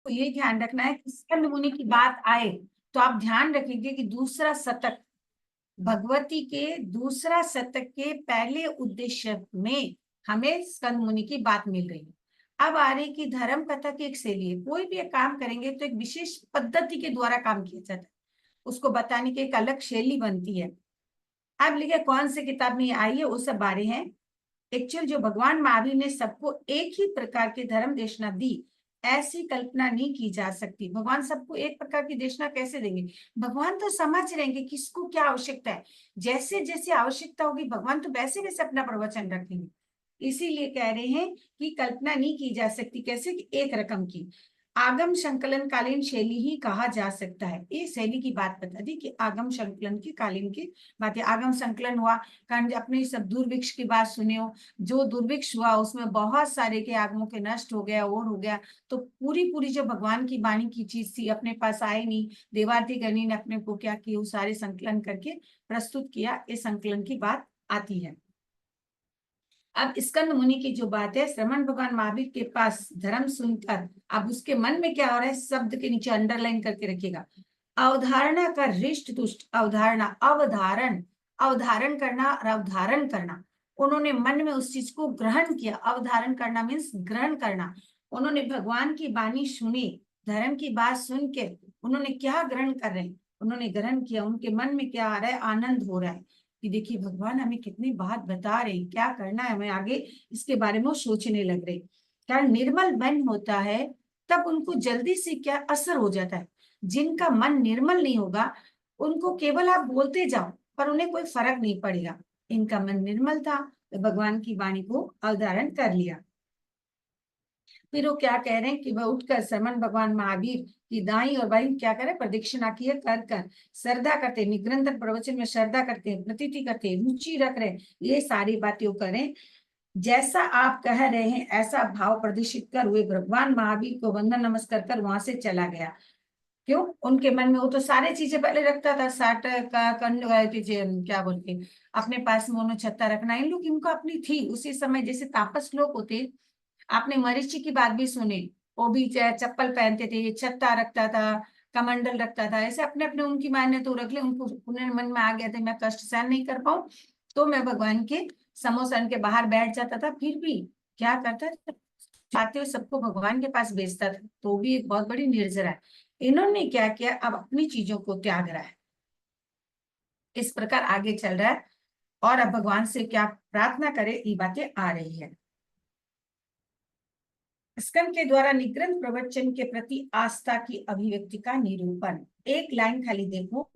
ये ध्यान रखना है कि स्कंद मुनि की बात आए तो आप ध्यान रखेंगे कि दूसरा शतक, भगवती के दूसरा शतक के पहले उद्देश्य में हमें स्कंद मुनि की बात मिल रही है। अब आ रही कि धर्म कथा की एक शैली है, कोई भी एक काम करेंगे तो एक विशेष पद्धति के द्वारा काम किया जाता है, उसको बताने की एक अलग शैली बनती है। अब लिखे कौन से किताब में ये आई है, वो सब बारे हैं। एक्चुअल जो भगवान महावीर ने सबको एक ही प्रकार की धर्म देशना दी, ऐसी कल्पना नहीं की जा सकती। भगवान सबको एक प्रकार की देशना कैसे देंगे? भगवान तो समझ रहेंगे किसको क्या आवश्यकता है, जैसे जैसे आवश्यकता होगी भगवान तो वैसे वैसे अपना प्रवचन रखेंगे। इसीलिए कह रहे हैं कि कल्पना नहीं की जा सकती, कैसे कि एक रकम की आगम संकलन कालीन शैली ही कहा जा सकता है। ये शैली की बात बता दी कि आगम संकलन की कालीन की बात है। आगम संकलन हुआ कारण अपने सब दुर्भिक्ष की बात सुने हो, जो दुर्भिक्ष हुआ उसमें बहुत सारे के आगमों के नष्ट हो गया और हो गया, तो पूरी पूरी जो भगवान की वाणी की चीज थी अपने पास आई नहीं, देवार्थी गणी ने अपने को क्या किया, वो सारे संकलन करके प्रस्तुत किया। इस संकलन की बात आती है। अब स्कंद मुनि की जो बात है, श्रवण भगवान महावीर के पास धर्म सुनकर अब उसके मन में क्या हो रहा है, शब्द के नीचे अंडरलाइन करके रखिएगा, अवधारणा का रिष्ट दुष्ट अवधारणा, अवधारण, अवधारण करना और अवधारण करना, उन्होंने मन में उस चीज को ग्रहण किया। अवधारण करना मीन्स ग्रहण करना। उन्होंने भगवान की वाणी सुनी, धर्म की बात सुन के उन्होंने क्या ग्रहण कर रहे हैं, उन्होंने ग्रहण किया। उनके मन में क्या आ रहा है, आनंद हो रहा है कि देखिए भगवान हमें कितनी बात बता रहे हैं, क्या करना है हमें आगे, इसके बारे में वो सोचने लग रहे। कारण निर्मल मन होता है तब उनको जल्दी से क्या असर हो जाता है। जिनका मन निर्मल नहीं होगा उनको केवल आप बोलते जाओ पर उन्हें कोई फर्क नहीं पड़ेगा। इनका मन निर्मल था तो भगवान की वाणी को अवधारण कर लिया। फिर वो क्या कह रहे हैं कि वह उठकर श्रमण भगवान महावीर की दाई और बाई क्या करे, प्रदक्षिणा किए कर कर श्रद्धा करते, निरंतर प्रवचन में श्रद्धा करते हैं, प्रतीति करते हैं, रुचि रख रहे हैं, ये सारी बातें करें। जैसा आप कह रहे हैं ऐसा भाव प्रदर्शित कर हुए भगवान महावीर को वंदन नमस्कार कर वहां से चला गया। क्यों? उनके मन में वो तो सारे चीजें पहले रखता था, साठ का कंड क्या बोलते अपने पास में उन्होंने छत्ता रखना, इन लोग इनको अपनी थी उसी समय। जैसे तापस लोग होते, आपने मरीचि की बात भी सुने, वो भी चप्पल पहनते थे, छत्ता रखता था, कमंडल रखता था, ऐसे अपने अपने उनकी मान्य तो रख ले। उनको उन्हें मन में आ गया था मैं कष्ट सहन नहीं कर पाऊं तो मैं भगवान के समोसन के बाहर बैठ जाता था, फिर भी क्या करता था, चाहते हुए सबको भगवान के पास भेजता था, तो भी एक बहुत बड़ी निर्जरा है। इन्होंने क्या किया, अब अपनी चीजों को त्याग रहा है, इस प्रकार आगे चल रहा है। और अब भगवान से क्या प्रार्थना करे, ये बातें आ रही है। स्कंद के द्वारा निग्रंथ प्रवचन के प्रति आस्था की अभिव्यक्ति का निरूपण। एक लाइन खाली देखो,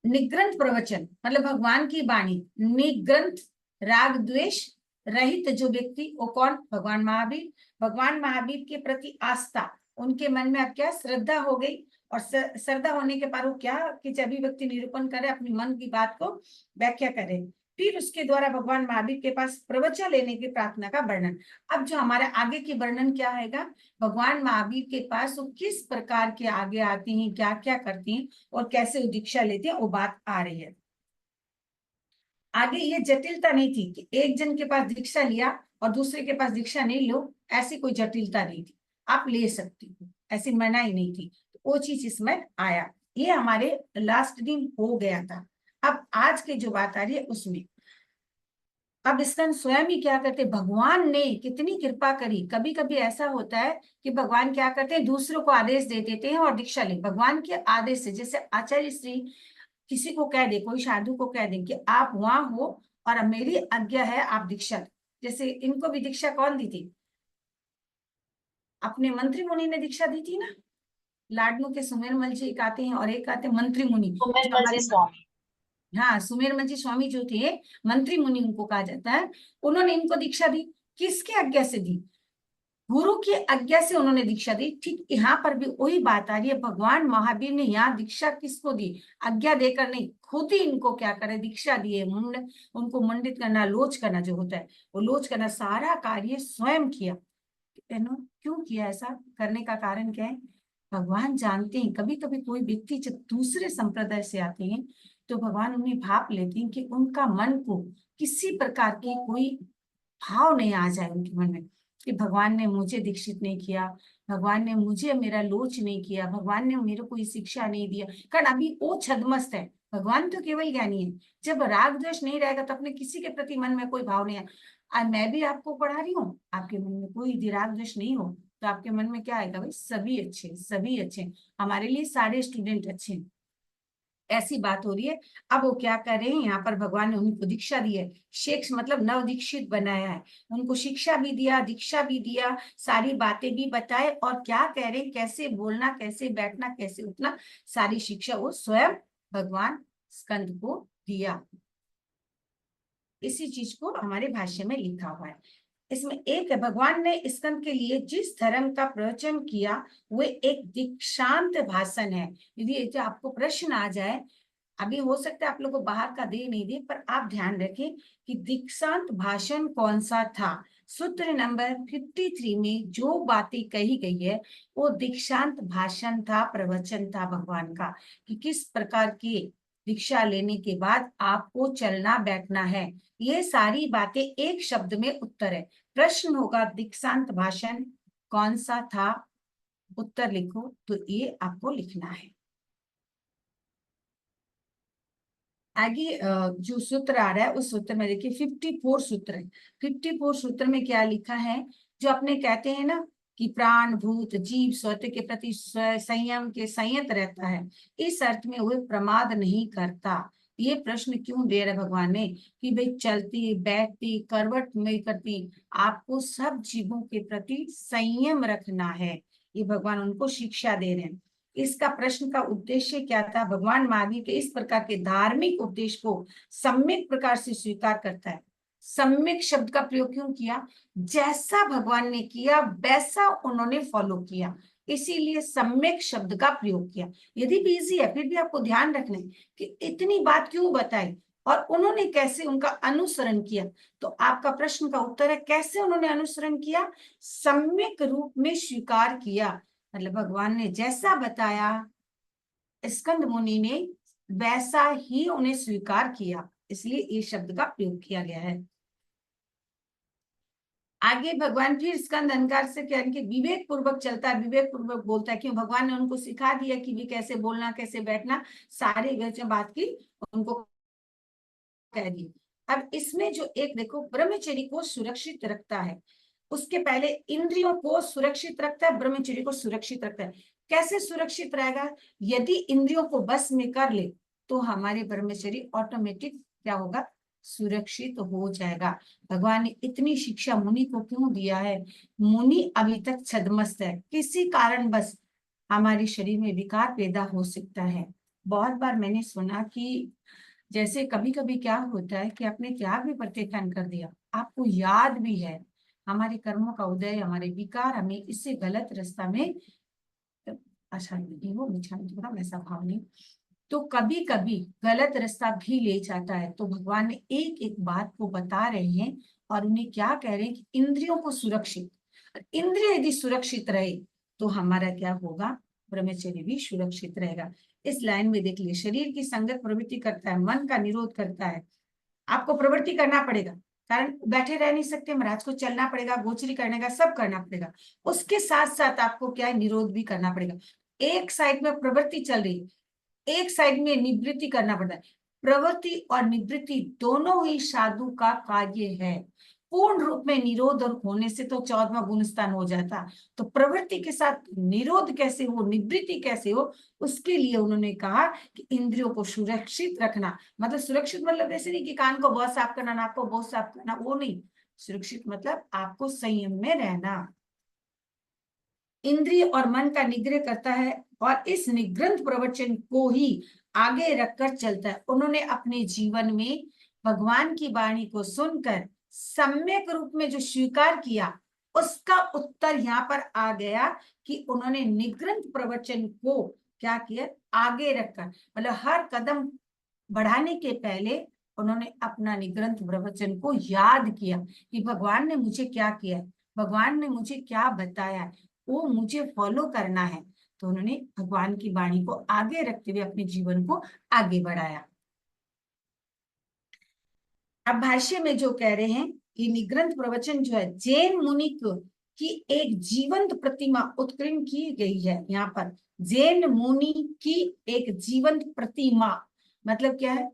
निग्रंथ प्रवचन मतलब भगवान की वाणी, निग्रंथ राग द्वेष रहित जो व्यक्ति, वो कौन, भगवान महावीर। भगवान महावीर के प्रति आस्था, उनके मन में अब क्या श्रद्धा हो गई, और श्रद्धा होने के बाद वो क्या कि जब भी व्यक्ति निरूपण करे अपनी मन की बात को व्याख्या करे, फिर उसके द्वारा भगवान महावीर के पास प्रवचन लेने की प्रार्थना का वर्णन। अब जो हमारे आगे की वर्णन क्या हैगा, भगवान महावीर के पास वो किस प्रकार के आगे आती हैं, क्या क्या करती हैं और कैसे वो दीक्षा लेते हैं, वो बात आ रही है। आगे ये जटिलता नहीं थी कि एक जन के पास दीक्षा लिया और दूसरे के पास दीक्षा नहीं लो, ऐसी कोई जटिलता नहीं थी, आप ले सकती हो, ऐसी मनाही नहीं थी। वो चीज इसमें आया, ये हमारे लास्ट दिन हो गया था। अब आज की जो बात आ रही है उसमें, अब स्कंद स्वयं ही क्या करते, भगवान ने कितनी कृपा करी। कभी कभी ऐसा होता है कि भगवान क्या करते हैं, दूसरों को आदेश दे देते हैं और दीक्षा ले, भगवान के आदेश से। जैसे आचार्य श्री किसी को कह दे, कोई साधु को कह दे कि आप वहां हो और अब मेरी आज्ञा है आप दीक्षा। जैसे इनको भी दीक्षा कौन दी थी, अपने मंत्री मुनि ने दीक्षा दी थी ना। लाडनू के सुमेरमल जी एक आते हैं और एक आते हैं मंत्री मुनि, जो सुमेरमल जी हमारे, स्वामी। हाँ सुमेरमल जी स्वामी जो थे, मंत्री मुनि उनको कहा जाता है। उन्होंने इनको दीक्षा दी, किसके आज्ञा से दी, गुरु की आज्ञा से उन्होंने दीक्षा दी। ठीक यहाँ पर भी वही बात आ रही है, भगवान महावीर ने यहाँ दीक्षा किसको दी, आज्ञा देकर नहीं, खुद ही इनको क्या करे, दीक्षा दिए। मुंड, उनको मंडित करना, लोच करना जो होता है, वो लोच करना सारा कार्य स्वयं किया। क्यों किया, ऐसा करने का कारण क्या है, भगवान जानते हैं कभी कभी कोई व्यक्ति जब दूसरे संप्रदाय से आते हैं तो भगवान उन्हें भाप लेते हैं कि उनका मन को किसी प्रकार की कोई भाव नहीं आ जाए उनके मन में, कि भगवान ने मुझे दीक्षित नहीं किया, भगवान ने मुझे मेरा लोच नहीं किया, भगवान ने मेरे को ये शिक्षा नहीं दिया, कारण अभी वो छद्मस्त है। भगवान तो केवल ज्ञानी है। जब राग द्वेष नहीं रहेगा तो अपने किसी के प्रति मन में कोई भाव नहीं है। आज मैं भी आपको पढ़ा रही हूँ, आपके मन में कोई राग द्वेष नहीं हो तो आपके मन में क्या आएगा, भाई सभी अच्छे, सभी अच्छे, हमारे लिए सारे स्टूडेंट अच्छे हैं। ऐसी बात हो रही है। अब वो क्या कर रहे हैं, यहाँ पर भगवान ने उनको दीक्षा दी है, शेख मतलब नव दीक्षित बनाया है, उनको शिक्षा भी दिया, दीक्षा भी दिया, सारी बातें भी बताए, और क्या कह रहे हैं, कैसे बोलना, कैसे बैठना, कैसे उठना, सारी शिक्षा वो स्वयं भगवान स्कंद को दिया। इसी चीज को हमारे भाष्य में लिखा हुआ है। इसमें एक है, भगवान ने स्कंद के लिए जिस धर्म का प्रवचन किया वो एक दीक्षांत भाषण है। यदि जो आपको प्रश्न आ जाए, अभी हो सकता है आप लोगों को बाहर का दे नहीं दे, पर आप ध्यान रखें कि दीक्षांत भाषण कौन सा था। सूत्र नंबर 53 में जो बातें कही गई है वो दीक्षांत भाषण था, प्रवचन था भगवान का, कि किस प्रकार की दीक्षा लेने के बाद आपको चलना बैठना है। ये सारी बातें एक शब्द में उत्तर है। प्रश्न होगा दीक्षांत भाषण कौन सा था, उत्तर लिखो, तो ये आपको लिखना है। आगे जो सूत्र आ रहा है उस सूत्र में देखिए 54 सूत्र है। 54 सूत्र में क्या लिखा है, जो अपने कहते हैं ना कि प्राण भूत जीव स्वतः के प्रति संयम के संयत रहता है, इस अर्थ में वह प्रमाद नहीं करता। ये प्रश्न क्यों दे रहे भगवान ने, कि भाई चलती बैठती करवट नहीं करती, आपको सब जीवों के प्रति संयम रखना है। ये भगवान उनको शिक्षा दे रहे हैं। इसका प्रश्न का उद्देश्य क्या था, भगवान महावीर के इस प्रकार के धार्मिक उपदेश को सम्यक प्रकार से स्वीकार करता है। सम्यक शब्द का प्रयोग क्यों किया, जैसा भगवान ने किया वैसा उन्होंने फॉलो किया, इसीलिए सम्यक शब्द का प्रयोग किया। यदि भी इजी है फिर भी आपको ध्यान रखना है कि इतनी बात क्यों बताई और उन्होंने कैसे उनका अनुसरण किया। तो आपका प्रश्न का उत्तर है, कैसे उन्होंने अनुसरण किया, सम्यक रूप में स्वीकार किया, मतलब भगवान ने जैसा बताया स्कंद मुनि ने वैसा ही उन्हें स्वीकार किया, इसलिए इस शब्द का प्रयोग किया गया है। आगे भगवान फिर स्कंद अहंकार से कह कि विवेक पूर्वक चलता है, विवेक पूर्वक बोलता है, क्यों, भगवान ने उनको सिखा दिया कि भी कैसे बोलना, कैसे बैठना, सारी बात की उनको कह दी। अब इसमें जो एक देखो, ब्रह्मचर्य को सुरक्षित रखता है, उसके पहले इंद्रियों को सुरक्षित रखता है, ब्रह्मचर्य को सुरक्षित रखता है। कैसे सुरक्षित रहेगा, यदि इंद्रियों को बस में कर ले तो हमारे ब्रह्मचर्य ऑटोमेटिक क्या होगा, सुरक्षित हो जाएगा। भगवान ने इतनी शिक्षा मुनि को क्यों दिया है, मुनि अभी तक छद्मस्त है, किसी कारण बस हमारे शरीर में विकार पैदा हो सकता है। बहुत बार मैंने सुना कि जैसे कभी कभी क्या होता है कि आपने त्याग भी प्रत्याख्यान कर दिया, आपको याद भी है, हमारे कर्मों का उदय, हमारे विकार हमें इससे गलत रास्ता में, अच्छा नहीं वो थोड़ा वैसा भाव नहीं, तो कभी कभी गलत रास्ता भी ले जाता है। तो भगवान ने एक एक बात को बता रहे हैं और उन्हें क्या कह रहे हैं कि इंद्रियों को सुरक्षित, इंद्रिय यदि सुरक्षित रहे तो हमारा क्या होगा, ब्रह्मचर्य भी सुरक्षित रहेगा। इस लाइन में देख लिए, शरीर की संगत प्रवृत्ति करता है, मन का निरोध करता है, आपको प्रवृत्ति करना पड़ेगा, कारण बैठे रह नहीं सकते महाराज को, चलना पड़ेगा, गोचरी करने का सब करना पड़ेगा, उसके साथ साथ आपको क्या है, निरोध भी करना पड़ेगा। एक साइड में प्रवृत्ति चल रही है, एक साइड में निवृत्ति करना पड़ता है। प्रवृत्ति और निवृत्ति दोनों ही साधु का कार्य है। पूर्ण रूप में निरोध और होने से तो 14वां गुण स्थान हो जाता, तो प्रवृत्ति के साथ निरोध कैसे हो, निवृत्ति कैसे हो, उसके लिए उन्होंने कहा कि इंद्रियों को सुरक्षित रखना। मतलब सुरक्षित मतलब ऐसे नहीं कि कान को बहुत साफ करना, नाक को बहुत साफ करना, वो नहीं। सुरक्षित मतलब आपको संयम में रहना, इंद्रिय और मन का निग्रह करता है और इस निग्रंथ प्रवचन को ही आगे रखकर चलता है। उन्होंने अपने जीवन में भगवान की वाणी को सुनकर सम्यक रूप में जो स्वीकार किया, उसका उत्तर यहाँ पर आ गया कि उन्होंने निग्रंथ प्रवचन को क्या किया, आगे रखकर, मतलब हर कदम बढ़ाने के पहले उन्होंने अपना निग्रंथ प्रवचन को याद किया कि भगवान ने मुझे क्या किया, भगवान ने मुझे क्या बताया, वो मुझे फॉलो करना है। तो उन्होंने भगवान की वाणी को आगे रखते हुए अपने जीवन को आगे बढ़ाया। अब भाष्य में जो कह रहे हैं ये निग्रंथ प्रवचन जो है जैन मुनि की एक जीवंत प्रतिमा उत्कीर्ण की गई है। यहाँ पर जैन मुनि की एक जीवंत प्रतिमा मतलब क्या है,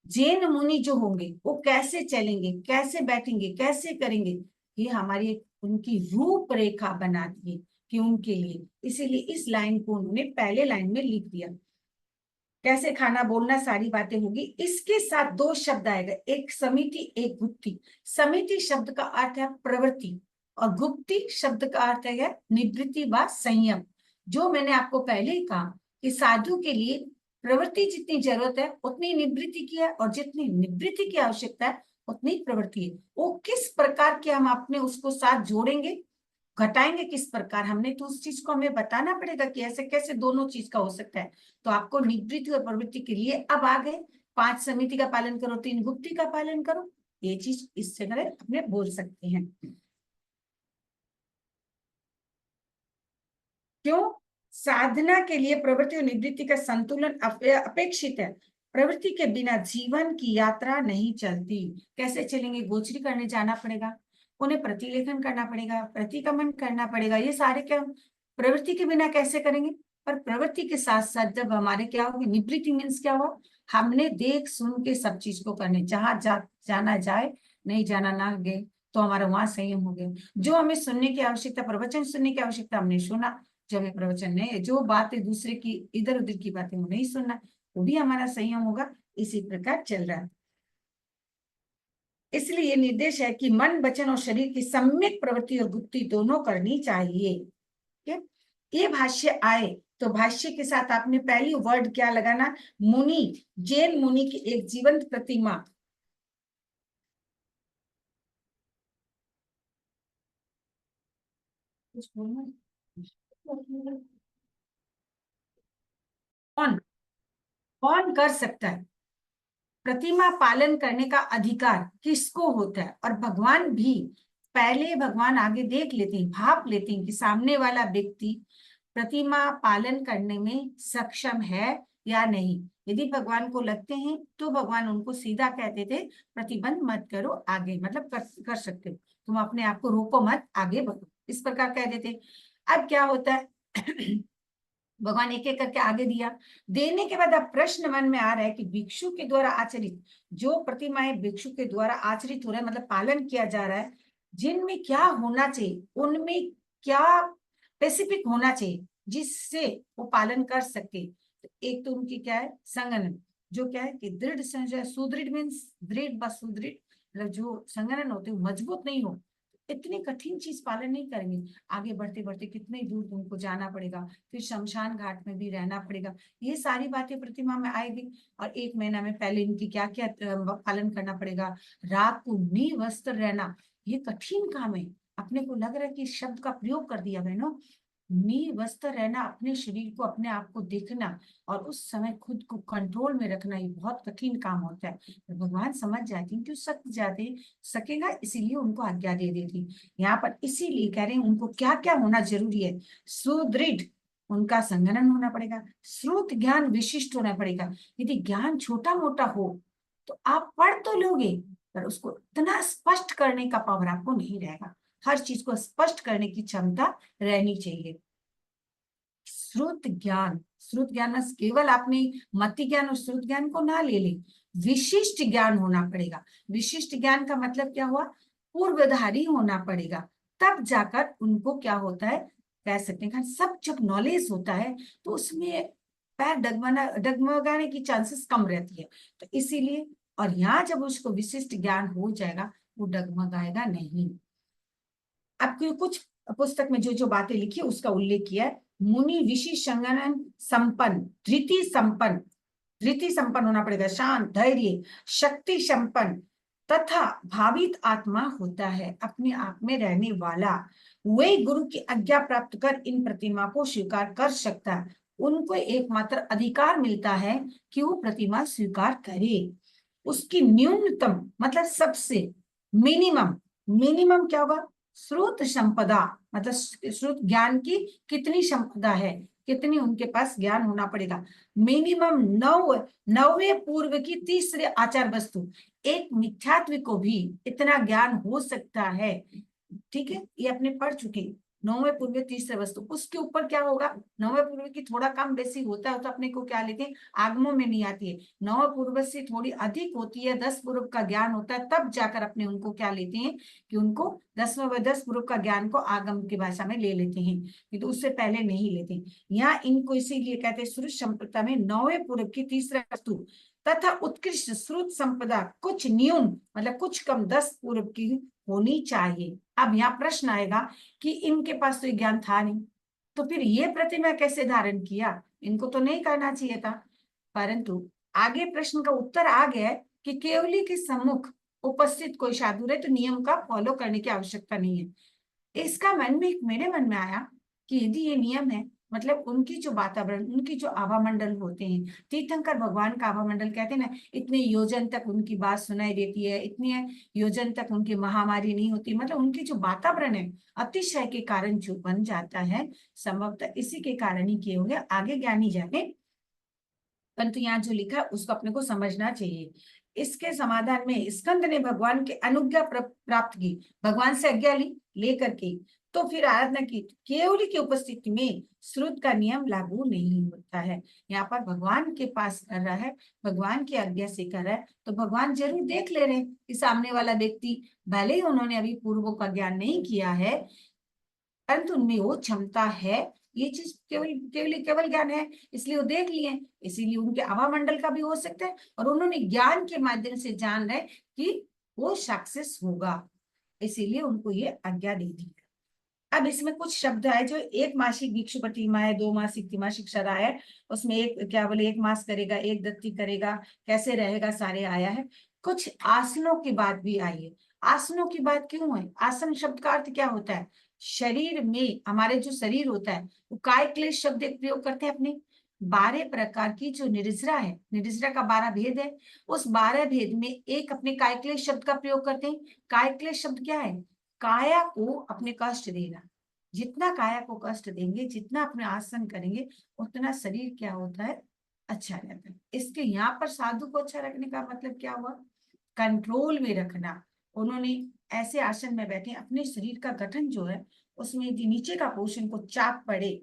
जैन मुनि जो होंगे वो कैसे चलेंगे, कैसे बैठेंगे, कैसे करेंगे, ये हमारी एक उनकी रूपरेखा बना दी कि उनके लिए, इसीलिए इस लाइन को उन्होंने पहले लाइन में लिख दिया। कैसे खाना बोलना सारी बातें होगी। इसके साथ दो शब्द आएगा, एक समिति एक गुप्ति। समिति शब्द का अर्थ है प्रवृत्ति और गुप्ति शब्द का अर्थ है निवृत्ति व संयम। जो मैंने आपको पहले ही कहा कि साधु के लिए प्रवृत्ति जितनी जरूरत है उतनी निवृत्ति की है, और जितनी निवृत्ति की आवश्यकता है उतनी प्रवृत्ति है। वो किस प्रकार के हम अपने उसको साथ जोड़ेंगे, घटाएंगे किस प्रकार, हमने तो उस चीज को हमें बताना पड़ेगा कि ऐसे कैसे दोनों चीज का हो सकता है। तो आपको निवृत्ति और प्रवृत्ति के लिए अब आ गए 5 समिति का पालन करो, 3 गुप्ति का पालन करो, ये चीज इससे करें अपने बोल सकते हैं। क्यों? साधना के लिए प्रवृत्ति और निवृत्ति का संतुलन अपेक्षित है। प्रवृत्ति के बिना जीवन की यात्रा नहीं चलती। कैसे चलेंगे? गोचरी करने जाना पड़ेगा, उन्हें प्रतिलेखन करना पड़ेगा, प्रतिगमन करना पड़ेगा, ये सारे क्या प्रवृत्ति के बिना कैसे करेंगे। पर प्रवृत्ति के साथ साथ जब हमारे क्या होगी निवृत्ति, मीन्स क्या हुआ, हमने देख सुन के सब चीज को करने, जहां जाना जाए, नहीं जाना ना गए तो हमारा वहां संयम हो गया। जो हमें सुनने की आवश्यकता, प्रवचन सुनने की आवश्यकता, हमने सुना। जो हमें प्रवचन नहीं, जो बातें दूसरे की इधर उधर की बातें वो नहीं सुनना, वो भी हमारा संयम होगा। इसी प्रकार चल रहा है। इसलिए ये निर्देश है कि मन वचन और शरीर की सम्यक प्रवृत्ति और गुप्ति दोनों करनी चाहिए। ये भाष्य आए तो भाष्य के साथ आपने पहली वर्ड क्या लगाना, मुनि, जैन मुनि की एक जीवंत प्रतिमा। कौन कौन कर सकता है? प्रतिमा पालन करने का अधिकार किसको होता है? और भगवान भी पहले, भगवान आगे देख लेते हैं, भाप लेते हैं कि सामने वाला व्यक्ति प्रतिमा पालन करने में सक्षम है या नहीं। यदि भगवान को लगते हैं तो भगवान उनको सीधा कहते थे प्रतिबंध मत करो, आगे मतलब कर सकते हो, तुम अपने आप को रोको मत, आगे बढ़ो, इस प्रकार कह देते। अब क्या होता है भगवान एक एक करके आगे दिया। देने के बाद अब प्रश्न मन में आ रहा है कि भिक्षु के द्वारा आचरित जो प्रतिमाएं भिक्षु के द्वारा आचरित हो रहा है, मतलब पालन किया जा रहा है, जिनमें क्या होना चाहिए, उनमें क्या स्पेसिफिक होना चाहिए जिससे वो पालन कर सके। तो एक तो उनकी क्या है संगनन, जो क्या है कि दृढ़ संजय, सुदृढ़ मीन्स दृढ़ व सुदृढ़, मतलब जो संगनन होते मजबूत नहीं हो, इतनी कठिन चीज पालन नहीं करेंगे। आगे बढ़ते बढ़ते कितने दूर तुमको जाना पड़ेगा, फिर शमशान घाट में भी रहना पड़ेगा, ये सारी बातें प्रतिमा में आएगी। और 1 महीना में पहले इनकी क्या क्या पालन करना पड़ेगा। रात को निवस्त्र रहना, ये कठिन काम है। अपने को लग रहा है कि शब्द का प्रयोग कर दिया बहनों, निवस्त्र रहना, अपने शरीर को, अपने आप को देखना और उस समय खुद को कंट्रोल में रखना, ये बहुत कठिन काम होता है। तो भगवान समझ जाते हैं कि सक जाते सकेगा, इसीलिए उनको आज्ञा दे देती। यहाँ पर इसीलिए कह रहे हैं उनको क्या क्या होना जरूरी है। सुदृढ़, उनका संगनन होना पड़ेगा। श्रुत ज्ञान विशिष्ट होना पड़ेगा। यदि ज्ञान छोटा मोटा हो तो आप पढ़ तो लोगे, पर उसको इतना स्पष्ट करने का पावर आपको नहीं रहेगा। हर चीज को स्पष्ट करने की क्षमता रहनी चाहिए। श्रुत ज्ञान, श्रुत ज्ञान में केवल आपने मति ज्ञान और श्रुत ज्ञान को ना ले ले, विशिष्ट ज्ञान होना पड़ेगा। विशिष्ट ज्ञान का मतलब क्या हुआ, पूर्वधारी होना पड़ेगा, तब जाकर उनको क्या होता है कह सकते हैं। सब जब नॉलेज होता है तो उसमें पैर डगमगाने की चांसेस कम रहती है। तो इसीलिए, और यहाँ जब उसको विशिष्ट ज्ञान हो जाएगा वो डगमगाएगा नहीं। अब कुछ पुस्तक में जो जो बातें लिखी है उसका उल्लेख किया है। मुनि विशेष संगनन संपन्न, धृति संपन्न होना पड़ेगा, शांत, धैर्य, शक्ति संपन्न तथा भावित आत्मा होता है, अपने आप में रहने वाला। वे गुरु की आज्ञा प्राप्त कर इन प्रतिमा को स्वीकार कर सकता है। उनको एकमात्र अधिकार मिलता है कि वो प्रतिमा स्वीकार करे। उसकी न्यूनतम मतलब सबसे मिनिमम, क्या होगा, श्रुत संपदा, मतलब श्रुत ज्ञान की कितनी संपदा है, कितनी उनके पास ज्ञान होना पड़ेगा। मिनिमम 9 पूर्व की तीसरे आचार वस्तु। एक मिथ्यात्व को भी इतना ज्ञान हो सकता है, ठीक है, ये अपने पढ़ चुके हैं। 9वें पूर्व तीसरे वस्तु, उसके ऊपर क्या होगा, 9वें पूर्व की थोड़ा कम बेसी होता है तो अपने को क्या लेते हैं, आगमों में नहीं आती है। 9वें पूर्व से थोड़ी अधिक होती है, 10 पूर्व का ज्ञान होता है, तब जाकर अपने उनको क्या लेते हैं कि उनको 10वें व 10 पूर्व का ज्ञान को आगम की भाषा में ले लेते हैं, तो उससे पहले नहीं लेते। यहाँ इनको इसीलिए कहते हैं श्रुत संपदा में 9वें पूर्व की तीसरा वस्तु तथा उत्कृष्ट श्रुत संपदा कुछ न्यून मतलब कुछ कम 10 पूर्व की होनी चाहिए। अब यहाँ प्रश्न आएगा कि इनके पास तो ज्ञान था नहीं, तो फिर ये प्रतिमा कैसे धारण किया, इनको तो नहीं करना चाहिए था। परंतु आगे प्रश्न का उत्तर आ गया कि केवली के सम्मुख उपस्थित कोई साधु रहे तो नियम का फॉलो करने की आवश्यकता नहीं है। इसका मन में मेरे मन में आया कि यदि ये नियम है, मतलब उनकी जो वातावरण, उनकी जो आभा मंडल होते हैं, तीर्थंकर भगवान का आभा मंडल कहते हैं ना, इतने योजन तक उनकी बात सुनाई देती है, इतने योजन तक उनकी महामारी नहीं होती, मतलब उनकी जो वातावरण है अतिशय के कारण जो बन जाता है, संभवतः इसी के कारण ही किए होंगे, आगे ज्ञानी जाने। परंतु यहाँ जो लिखा है उसको अपने को समझना चाहिए। इसके समाधान में स्कंद ने भगवान के अनुज्ञा प्राप्त की, भगवान से आज्ञा ली लेकर के तो फिर आराधना की, केवली की उपस्थिति में श्रुत का नियम लागू नहीं होता है। यहाँ पर भगवान के पास कर रहा है, भगवान की आज्ञा से कर रहा है, तो भगवान जरूर देख ले रहे हैं कि सामने वाला व्यक्ति भले ही उन्होंने अभी पूर्वों का ज्ञान नहीं किया है, परंतु उनमें वो क्षमता है, ये चीज केवल ज्ञान है, इसलिए वो देख लिए, इसीलिए उनके आभा मंडल का भी हो सकता है, और उन्होंने ज्ञान के माध्यम से जान रहे कि वो सक्सेस होगा, इसीलिए उनको ये आज्ञा दे दी। अब इसमें कुछ शब्द है जो एक मासिक भिक्षु प्रतिमा है, 2 मासिक, त्रिमासिक शरा है, उसमें एक क्या बोले, 1 मास करेगा, 1 दत्ती करेगा, कैसे रहेगा, सारे आया है। कुछ आसनों की बात भी आई है। आसनों की बात क्यों है, आसन शब्द का अर्थ क्या होता है, शरीर में हमारे जो शरीर होता है वो काय क्लेश शब्द एक प्रयोग करते हैं अपने। 12 प्रकार की जो निर्जरा है, निर्जरा का 12 भेद है, उस 12 भेद में एक अपने काय क्लेश शब्द का प्रयोग करते हैं। काय क्लेश शब्द क्या है, काया को अपने कष्ट देना, जितना काया को कष्ट देंगे, जितना अपने आसन करेंगे, उतना शरीर क्या होता है, अच्छा रहता है। इसके यहाँ पर साधु को अच्छा रखने का मतलब क्या हुआ, कंट्रोल में रखना। उन्होंने ऐसे आसन में बैठे, अपने शरीर का गठन जो है उसमें यदि नीचे का पोर्शन को चाप पड़े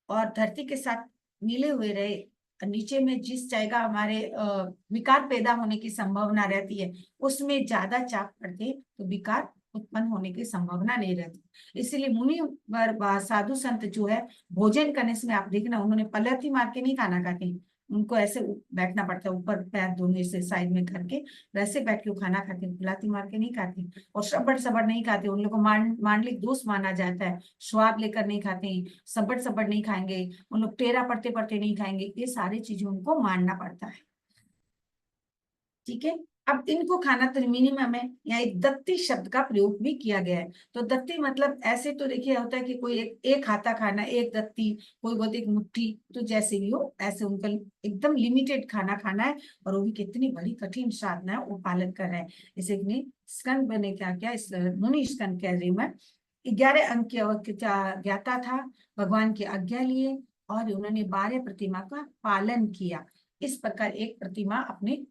और धरती के साथ मिले हुए रहे, नीचे में जिस जगह हमारे विकार पैदा होने की संभावना रहती है उसमें ज्यादा चाप पड़ते तो विकार उत्पन्न होने की संभावना नहीं रहती। इसीलिए मुनि साधु संत जो है भोजन करने से आप देखना उन्होंने पलथी मार के नहीं खाना खाते, उनको ऐसे बैठना पड़ता है, ऊपर पैर दोनों से साइड में करके वैसे बैठ के वो खाना खाते हैं, पलाती मार के नहीं खाते। और सबड़ सबड़ नहीं खाते, उन लोग को मांडलिक दोष माना जाता है, स्वाद लेकर नहीं खाते, सबड़ सबड़ नहीं खाएंगे, उन लोग टेरा पड़ते पड़ते नहीं खाएंगे, ये सारी चीजें उनको मानना पड़ता है, ठीक है। अब इनको खाना तो मिनिमम है, यहाँ एक दत्ती शब्द का प्रयोग भी किया गया है। तो दत्ती मतलब ऐसे तो देखिए होता है कि कोई एक हाथा खाना, एक दत्ती, कोई बोलते एक मुट्ठी, तो जैसे भी हो ऐसे उनका एकदम लिमिटेड खाना खाना है, और वो भी कितनी बड़ी कठिन साधना है वो पालन कर रहे हैं। इसे स्कंद बने क्या क्या, इस मुनि स्कंद कह रही मैं, 11 अंक की ज्ञाता था, भगवान की आज्ञा लिए और उन्होंने 12 प्रतिमा का पालन किया। इस प्रकार एक प्रतिमा अपने